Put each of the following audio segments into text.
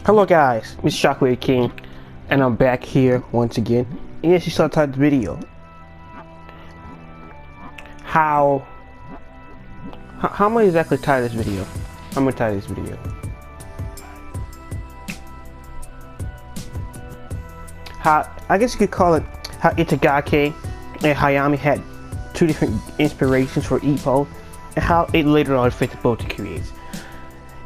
Hello guys, it's Shockwave King, and I'm back here once again. And yes, you saw the title of the video. How am I exactly title this video? I'm gonna title this video. I guess you could call it how Itagaki and Hayami had two different inspirations for Ippo, and how it later on fit both careers.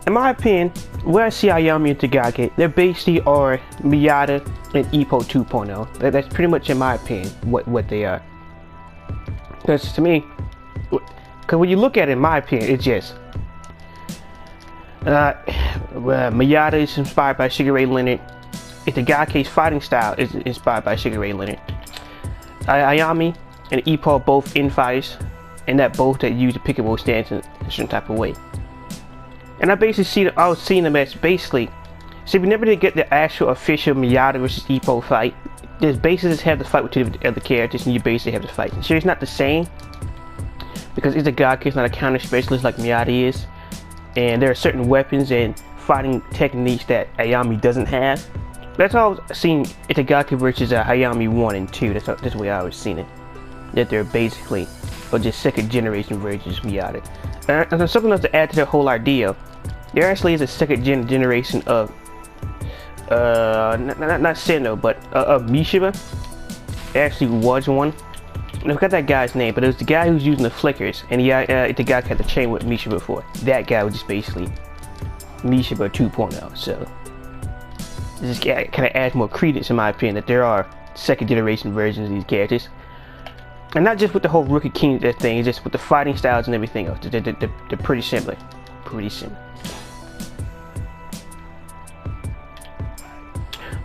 In my opinion, where I see Hayami and Itagaki, they're basically are Miyata and Ippo 2.0. That's pretty much, in my opinion, what they are. Because to me, because when you look at it, in my opinion, it's just Miyata is inspired by Sugar Ray Leonard. Itagaki's fighting style is inspired by Sugar Ray Leonard. Hayami and Ippo are both in fights, and that both that use the pick and roll stance in a certain type of way. And I basically I was seeing them as basically, so we never did get the actual official Miyata versus Ippo fight. There's basically just have the fight with two other characters, and you basically have the fight. So it's not the same, because Itagaki is not a counter specialist like Miyata is, and there are certain weapons and fighting techniques that Hayami doesn't have. That's how I was seeing Itagaki versus Hayami 1 and 2. That's the way I was seeing it. That they're basically or just second generation versions of Miyata. And there's something else to add to the whole idea. There actually is a second generation of not Sendo, but of Mishiba. There actually was one. I forgot that guy's name, but it was the guy who's using the flickers, and the guy had the chain with Mishiba before. That guy was just basically Mishiba 2.0. So this kind of adds more credence, in my opinion, that there are second generation versions of these characters. And not just with the whole Rookie King thing, just with the fighting styles and everything else. They're pretty similar. Pretty similar.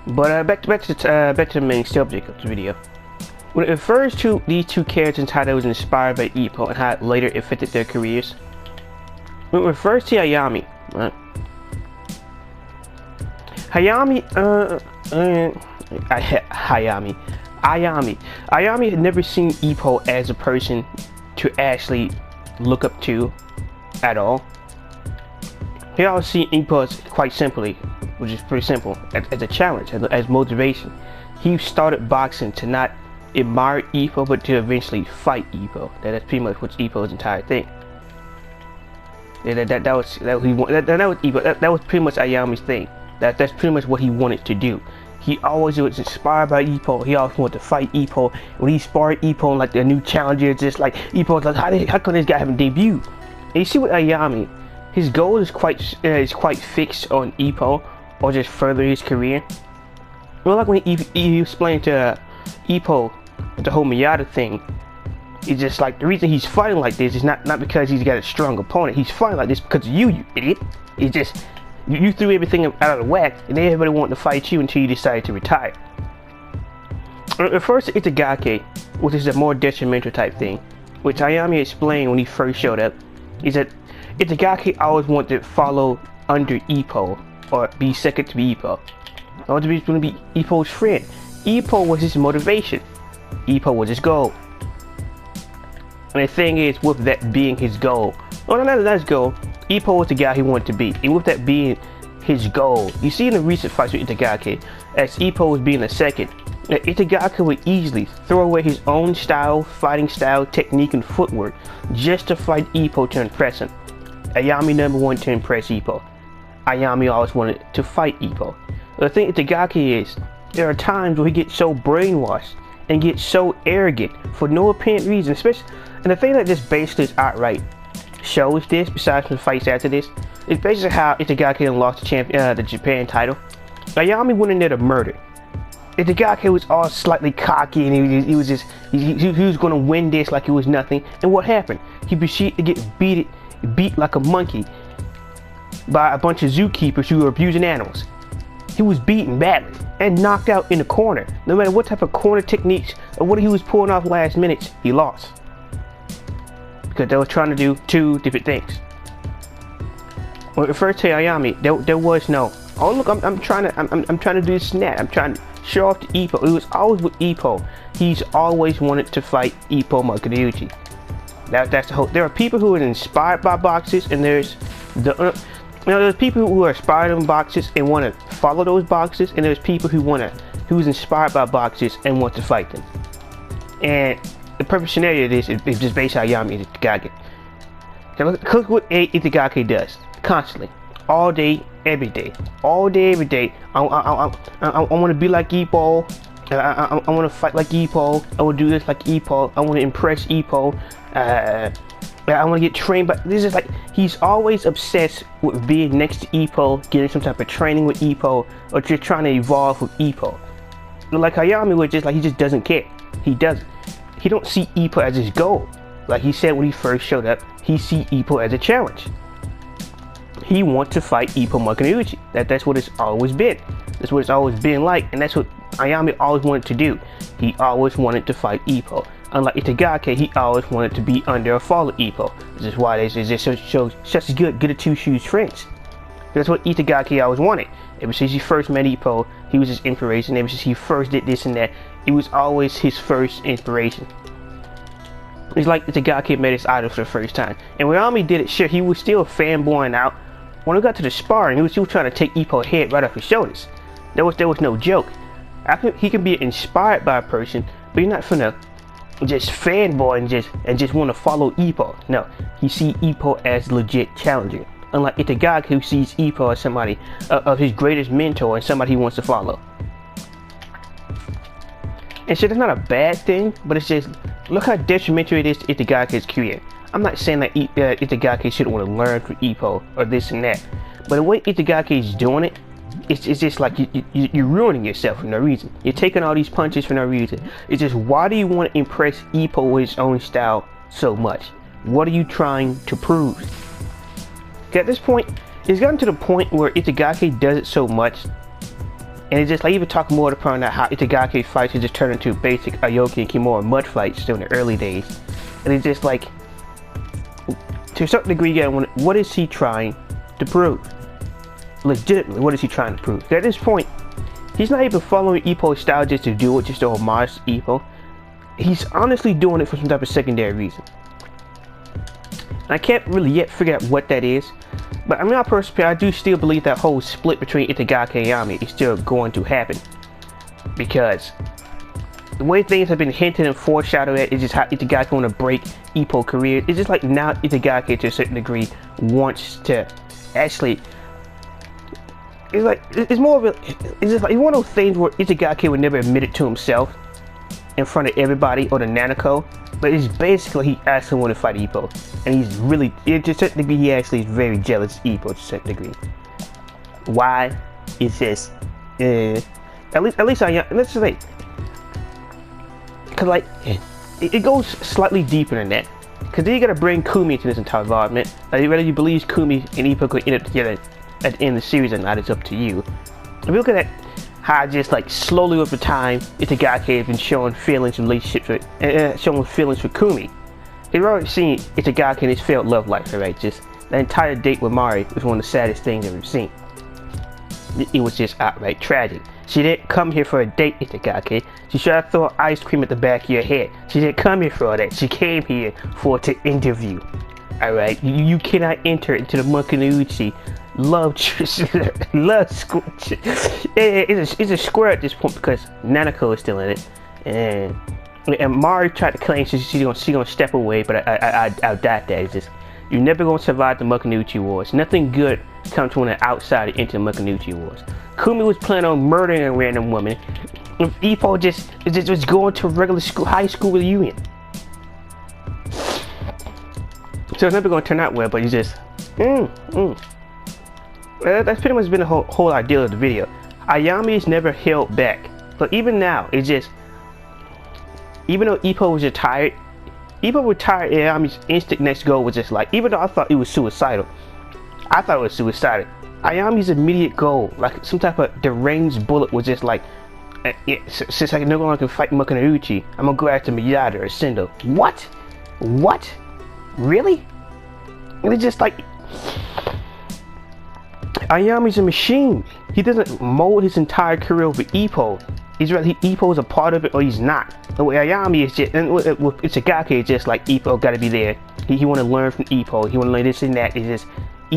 But back to the main subject of the video. When it refers to these two characters and how they was inspired by Ippo and how later it fitted their careers. When it refers to Hayami, right? Ayami had never seen Ippo as a person to actually look up to at all. He always seen Ippo as quite simply, which is pretty simple, as a challenge, as motivation. He started boxing to not admire Ippo, but to eventually fight Ippo. That's pretty much what's Ippo's entire thing. That was pretty much Ayami's thing. That's pretty much what he wanted to do. He always was inspired by Ippo. He always wanted to fight Ippo. When he sparred Ippo, like the new challenger, just like Ippo was like, how come this guy haven't debuted? And you see with Ayami, his goal is quite fixed on Ippo, or just further his career. Well, like when he explained to Ippo the whole Miyata thing, it's just like the reason he's fighting like this is not because he's got a strong opponent. He's fighting like this because of you idiot. It's just you threw everything out of the whack, and everybody wanted to fight you until you decided to retire. At first, Itagaki, which is a more detrimental type thing, which Hayami explained when he first showed up, is that Itagaki always wanted to follow under Ippo, or be second to Ippo. Always going to be Ippo's friend. Ippo was his motivation. Ippo was his goal. And the thing is, with that being his goal, not his goal, Ippo was the guy he wanted to be. And with that being his goal, you see in the recent fights with Itagaki, as Ippo was being the second, Itagaki would easily throw away his own style, fighting style, technique, and footwork just to fight Ippo to impress him. Ayami never wanted to impress Ippo. Ayami always wanted to fight Ippo. The thing Itagaki is, there are times where he gets so brainwashed and gets so arrogant for no apparent reason, and the thing that just basically is outright shows this, besides the fights after this, is basically how Itagaki lost the Japan title. Ayami went in there to murder. Itagaki was all slightly cocky, and he was going to win this like it was nothing. And what happened? He proceeded to get beat like a monkey by a bunch of zookeepers who were abusing animals. He was beaten badly and knocked out in the corner. No matter what type of corner techniques or what he was pulling off last minute, he lost. Because they were trying to do two different things. When it refers to Ayami, there was no, oh look, I'm trying to do this snap. I'm trying to show off to Ippo. It was always with Ippo. He's always wanted to fight Ippo Makuryuchi. That's the whole. There are people who are inspired by boxers, and there's You know, there's people who are inspired in boxes and want to follow those boxes, and there's people who's inspired by boxes and want to fight them. And the perfect scenario of this is just based on Ayami Itagaki. Now look what Itagaki does constantly, all day, every day, all day, every day. I want to be like Ippo. I want to fight like Ippo. I want to do this like Ippo. I want to impress Ippo. I want to get trained, but this is like he's always obsessed with being next to Ippo, getting some type of training with Ippo, or just trying to evolve with Ippo. Like Hayami was just like he just doesn't care. He doesn't. He don't see Ippo as his goal. Like he said when he first showed up, he see Ippo as a challenge. He wants to fight Ippo Makunouchi. That's what it's always been. That's what it's always been like, and that's what Ayami always wanted to do. He always wanted to fight Ippo. Unlike Itagaki, he always wanted to be under a fall of Ippo. This is why they just show such good two shoes friends. That's what Itagaki always wanted. Ever since he first met Ippo, he was his inspiration. Ever since he first did this and that, it was always his first inspiration. It's like Itagaki met his idol for the first time. And when Ayami did it, sure, he was still fanboying out. When we got to the sparring, he was still trying to take Ippo's head right off his shoulders. There was no joke. He can be inspired by a person, but you're not finna just fanboy and just want to follow Ippo. No, he see Ippo as legit challenger. Unlike Itagaki, who sees Ippo as somebody of his greatest mentor and somebody he wants to follow. And so that's not a bad thing, but it's just look how detrimental it is to Itagaki's career. I'm not saying that Itagaki shouldn't want to learn from Ippo or this and that, but the way Itagaki is doing it, it's just like you're ruining yourself for no reason. You're taking all these punches for no reason. It's just, why do you want to impress Ippo with his own style so much? What are you trying to prove? At this point, it's gotten to the point where Itagaki does it so much, and it's just like even talking more upon that how Itagaki fights just turn into basic Aoki and Kimura mud fights during the early days. And it's just like, to a certain degree, you gotta wonder, what is he trying to prove? Legitimately, what is he trying to prove? At this point, he's not even following Ippo's style just to do it, just to homage to Ippo. He's honestly doing it for some type of secondary reason. I can't really yet figure out what that is, but I mean, I do still believe that whole split between Itagaki and Ayami is still going to happen, because the way things have been hinted and foreshadowed at is just how Itagaki want to break Ippo's career. It's just like now Itagaki to a certain degree wants to actually. It's like it's more of a. It's just like one of those things where Itagaki would never admit it to himself in front of everybody or the Nanako, but it's basically he actually want to fight Ippo, and he's really to a certain degree he actually is very jealous of Ippo to a certain degree. Why? It's just at least let's say, because like it goes slightly deeper than that, because then you gotta bring Kumi into this entire involvement. Like, whether you believe Kumi and Ippo could end up together at the end of the series or not, it's up to you. If you look at how just like slowly over time Itagaki has been showing feelings in relationships with, showing feelings for Kumi. You've already seen Itagaki in his failed love life, right? Just the entire date with Mari was one of the saddest things I've ever seen. It was just outright tragic. She didn't come here for a date, Itagaki. She tried to throw ice cream at the back of your head. She didn't come here for all that. She came here to interview. Alright, you cannot enter into the Makunouchi love school. It's a square at this point because Nanako is still in it, and Mari tried to claim she's gonna step away, but I doubt that. It's just, you're never gonna survive the Makunouchi Wars. Nothing good comes when an outsider into the Makunouchi Wars. Kumi was planning on murdering a random woman. Ippo just was going to a regular school, high school reunion. So it's never gonna turn out well, but he's just that's pretty much been the whole idea of the video. Ayami's never held back. But even now, it's just, even though Ippo was retired, Ayami's instant next goal was just like, even though I thought it was suicidal, Ayami's immediate goal, like some type of deranged bullet, was just like, since I no longer can fight Makunouchi, I'm gonna go after Miyata or Sendo. What? Really? And it's just like, Ayami's a machine. He doesn't mold his entire career over Ippo. Ippo's a part of it or he's not. The way Ayami is just, and with Itagaki, it's just like Ippo gotta be there. He want to learn from Ippo. He want to learn this and that. It's just,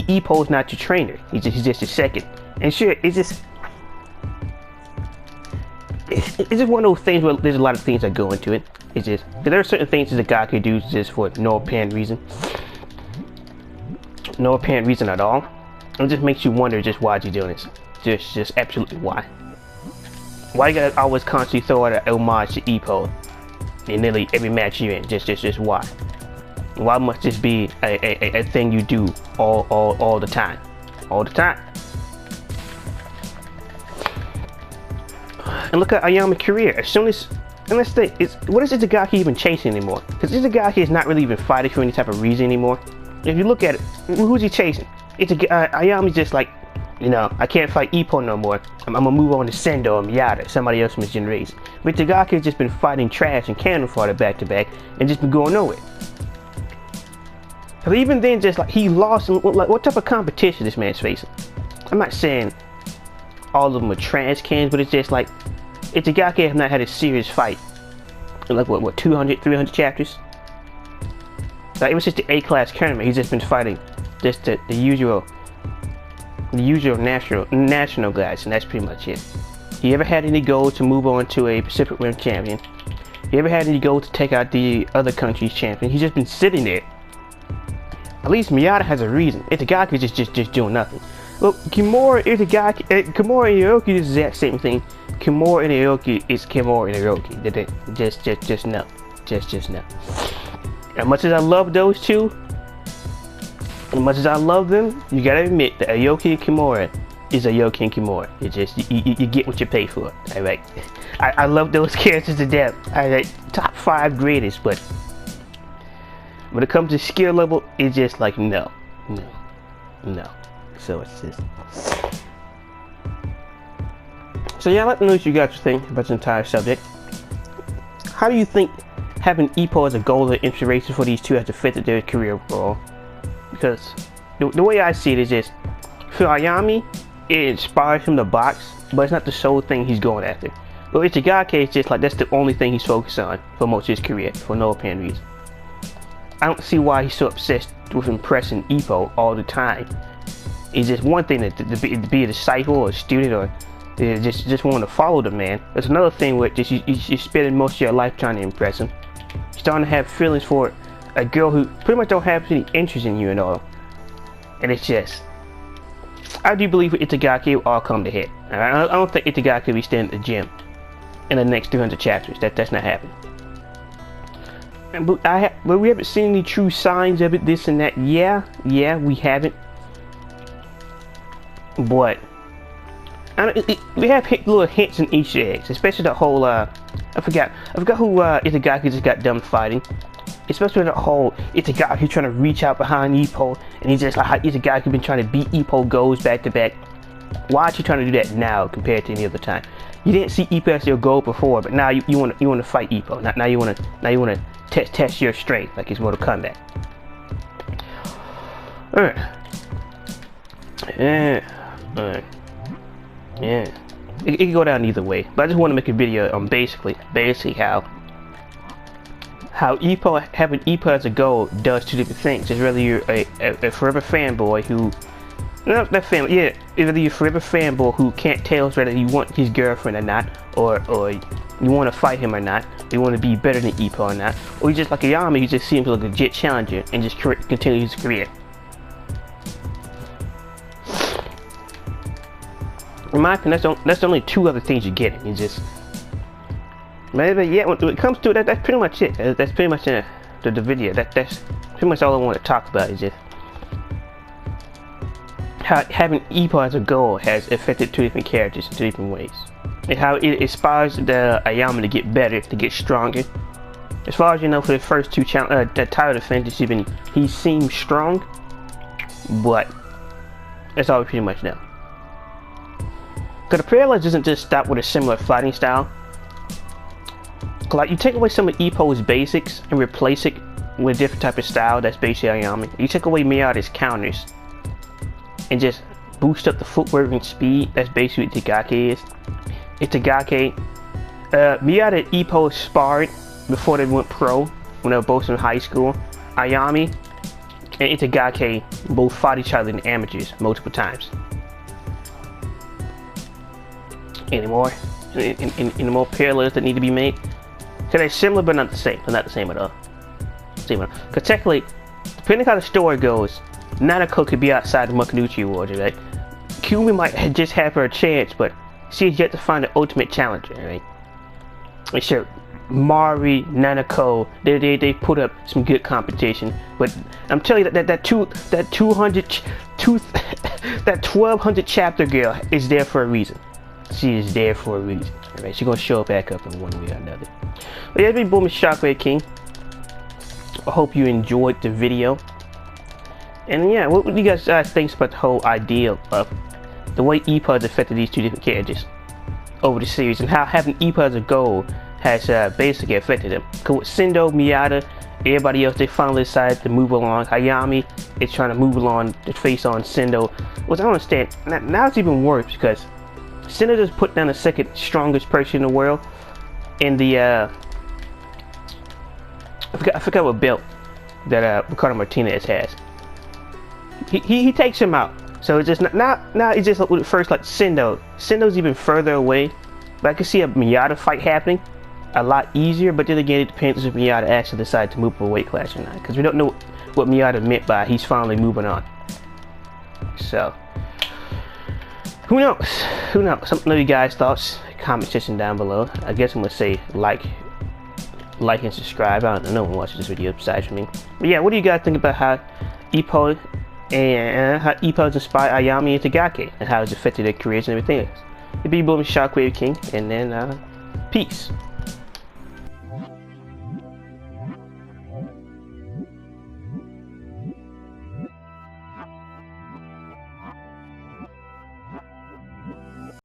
Ippo's not your trainer. He's just your second. And sure, it's just one of those things where there's a lot of things that go into it. It's just there are certain things that the guy could do just for no apparent reason. No apparent reason at all. It just makes you wonder just why he's doing this. Just absolutely why. Why you gotta always constantly throw out an homage to Ippo in nearly every match you're in? Just why? Why must this be a thing you do all the time? All the time. And look at Ayami's career. As soon as, and let's think, what is Itagaki even chasing anymore? Because Itagaki is not really even fighting for any type of reason anymore. If you look at it, who's he chasing? Ayami's just like, you know, I can't fight Ippo no more. I'm gonna move on to Sendo or Miyata, somebody else from his generation. But Itagaki has just been fighting trash and cannon fodder back to back and just been going nowhere. But even then, just like he lost, like what type of competition this man's facing? I'm not saying all of them are trash cans, but it's just like Itagaki has not had a serious fight in like what 200, 300 chapters. Like ever since the A-class tournament, he's just been fighting just the usual national guys, and that's pretty much it. He ever had any goals to move on to a Pacific Rim champion? He ever had any goals to take out the other country's champion? He's just been sitting there. At least Miyata has a reason. Itagaki is just doing nothing. Look, Kimura, Itagaki, Kimura and Hiroki is the exact same thing. Kimura and Hiroki is Kimura and Hiroki. Just no. Just no. As much as I love those two, as much as I love them, you gotta admit that Aoki and Kimura is Aoki and Kimura. It's just, you get what you pay for, alright? I love those characters to death. Alright, top 5 greatest, but when it comes to skill level, it's just like, no. So it's just... So yeah, I'd like to know what you guys think about this entire subject. How do you think having Ippo as a goal or inspiration for these two has affected their career overall? Because the way I see it is just, for Ayami, it inspires him to box, but it's not the sole thing he's going after. But Itagaki is just like, that's the only thing he's focused on for most of his career, for no apparent reason. I don't see why he's so obsessed with impressing Ippo all the time. It's just one thing to be a disciple or a student or just want to follow the man. There's another thing where just you're spending most of your life trying to impress him. You're starting to have feelings for a girl who pretty much don't have any interest in you at all. And it's just, I do believe Itagaki will all come to hit. I don't think Itagaki will be staying at the gym in the next 300 chapters. That's not happening. But we haven't seen any true signs of it, this and that. Yeah, we haven't. But we have little hints and Easter eggs, especially the whole I forgot who Itagaki just got done fighting. Especially the whole Itagaki trying to reach out behind Ippo, and he's just like how Itagaki been trying to beat Ippo goals back to back. Why are you trying to do that now compared to any other time? You didn't see Ippo as your goal before, but now you want to fight Ippo. Now you want to test your strength like it's Mortal Kombat. Yeah. It can go down either way, but I just want to make a video on basically how having Ippo as a goal does two different things. It's whether you're a forever fanboy who, whether you're a forever fanboy who can't tell whether you want his girlfriend or not, or you want to fight him or not, you want to be better than Ippo or not, or you just like Ayami who just seems like a legit challenger and just continue his career. In my opinion, that's the only two other things you're getting. You just, maybe, yeah, when it comes to it, that's pretty much it. That's pretty much the video. That's pretty much all I want to talk about, is just how having Ippo as a goal has affected two different characters in two different ways. And how it inspires the Ayami to get better, to get stronger. As far as you know, for the first two title defenses, he seemed strong, but that's all we pretty much know. Because the parallel doesn't just stop with a similar fighting style. Like, you take away some of Ippo's basics and replace it with a different type of style that's basically Ayami. You take away Miyata's counters and just boost up the footwork and speed. That's basically what Itagaki is. Itagaki, Miyata and Ippo sparred before they went pro when they were both in high school. Ayami and Itagaki both fought each other in amateurs multiple times. Any more? Any more parallels that need to be made? So they're similar but not the same. They're not the same at all. Because technically, depending on how the story goes, Nanako could be outside the Makunuchi Awards, right? Kumi might just have her chance, but she's yet to find the ultimate challenger, right? And sure, Mari, Nanako, they put up some good competition, but I'm telling you that 1200 chapter girl is there for a reason. She is there for a reason, right? She's gonna show back up in one way or another. But yeah, it's been Boom Shockwave King. I hope you enjoyed the video. And yeah, what do you guys think about the whole idea of the way Ippo has affected these two different characters over the series, and how having Ippo as a goal has basically affected them? Because with Sendo, Miyata, everybody else, they finally decided to move along. Hayami is trying to move along to face on Sendo, which I don't understand. Now it's even worse because Sendo just put down the second strongest person in the world in the I forgot what belt that Ricardo Martinez has. He takes him out. So it's just now it's just like first like Sendo's even further away, but I can see a Miyata fight happening a lot easier. But then again, it depends if Miyata actually decides to move up a weight class or not, because we don't know what Miyata meant by he's finally moving on. So who knows? Let me know you guys' thoughts. Comment section down below. I guess I'm gonna say like and subscribe. I don't know, no one watches this video besides for me. But yeah, what do you guys think about how Ippo has inspired Ayami and Itagaki, and how it's affected their careers and everything else? It'd be Boom Shockwave King, and then peace.